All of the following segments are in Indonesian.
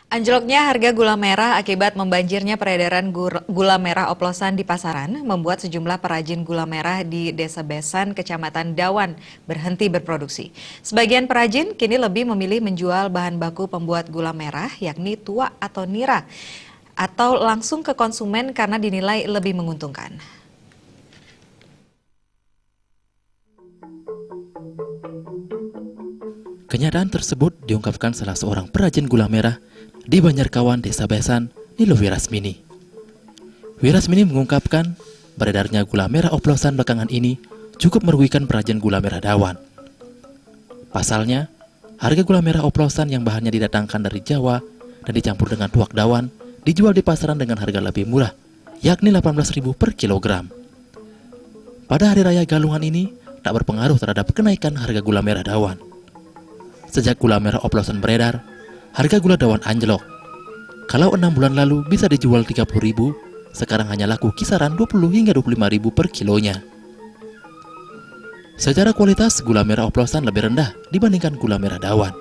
Anjloknya harga gula merah akibat membanjirnya peredaran gula merah oplosan di pasaran membuat sejumlah perajin gula merah di Desa Besan, Kecamatan Dawan berhenti berproduksi. Sebagian perajin kini lebih memilih menjual bahan baku pembuat gula merah yakni tuak atau nira atau langsung ke konsumen karena dinilai lebih menguntungkan. Kenyataan tersebut diungkapkan salah seorang perajin gula merah di Banjarkawan, Desa Besan, Nilo Wirasmini. Wirasmini mengungkapkan beredarnya gula merah oplosan belakangan ini cukup merugikan perajin gula merah Dawan. Pasalnya, harga gula merah oplosan yang bahannya didatangkan dari Jawa dan dicampur dengan tuak Dawan dijual di pasaran dengan harga lebih murah, yakni 18.000 per kilogram. Pada Hari Raya Galungan ini tak berpengaruh terhadap kenaikan harga gula merah Dawan. Sejak gula merah oplosan beredar, harga gula Dawan anjlok. Kalau 6 bulan lalu bisa dijual 30.000, sekarang hanya laku kisaran 20 hingga 25.000 per kilonya. Secara kualitas, gula merah oplosan lebih rendah dibandingkan gula merah Dawan.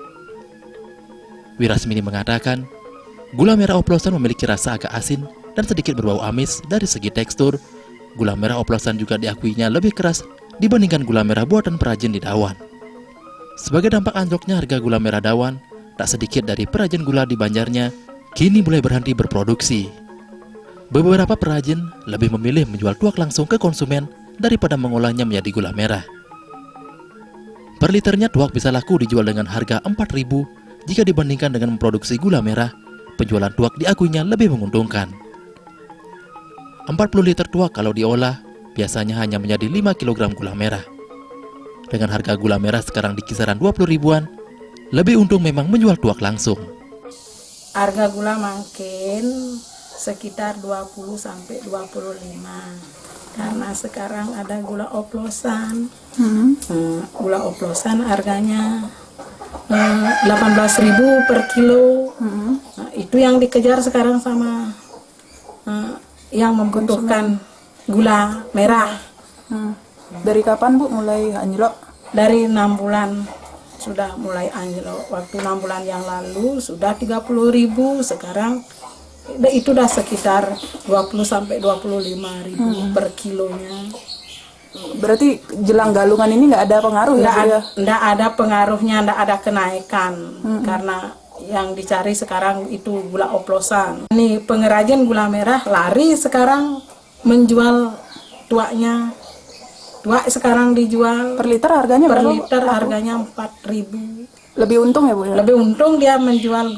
Wirasmini mengatakan, gula merah oplosan memiliki rasa agak asin dan sedikit berbau amis dari segi tekstur. Gula merah oplosan juga diakuinya lebih keras dibandingkan gula merah buatan perajin di Dawan. Sebagai dampak anjloknya harga gula merah Dawan, tak sedikit dari perajin gula di Banjarnya kini mulai berhenti berproduksi. Beberapa perajin lebih memilih menjual tuak langsung ke konsumen daripada mengolahnya menjadi gula merah. Per liternya tuak bisa laku dijual dengan harga 4.000 jika dibandingkan dengan memproduksi gula merah. Penjualan tuak diakuinya lebih menguntungkan. 40 liter tuak kalau diolah biasanya hanya menjadi 5 kg gula merah. Dengan harga gula merah sekarang di kisaran 20 ribuan, lebih untung memang menjual tuak langsung. Harga gula makin sekitar 20 sampai 25. Karena sekarang ada gula oplosan. Gula oplosan harganya 18.000 per kilo. Nah, itu yang dikejar sekarang sama yang membutuhkan gula merah. Dari kapan Bu mulai anjlok? Dari 6 bulan sudah mulai anjlok. Waktu 6 bulan yang lalu sudah 30.000, sekarang itu udah sekitar 20 sampai 25.000 per kilonya. Berarti jelang Galungan ini nggak ada pengaruh ya? Nggak ada pengaruhnya, nggak ada kenaikan. Karena yang dicari sekarang itu gula oplosan. Nih pengrajin gula merah lari sekarang menjual tuaknya. Tuak sekarang dijual Per liter harganya per berapa? liter harganya 4.000. Lebih untung ya Bu ya? Lebih untung dia menjual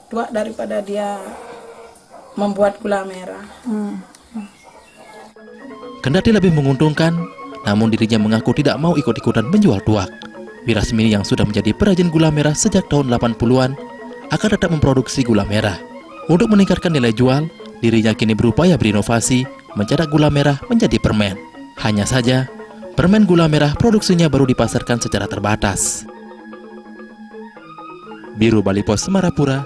tuak daripada dia membuat gula merah. Kendati lebih menguntungkan, namun dirinya mengaku tidak mau ikut-ikutan menjual tuak. Wirasmini yang sudah menjadi perajin gula merah sejak tahun 80-an akan tetap memproduksi gula merah. Untuk meningkatkan nilai jual, dirinya kini berupaya berinovasi mencetak gula merah menjadi permen. Hanya saja, permen gula merah produksinya baru dipasarkan secara terbatas. Biro Bali Pos Semarapura,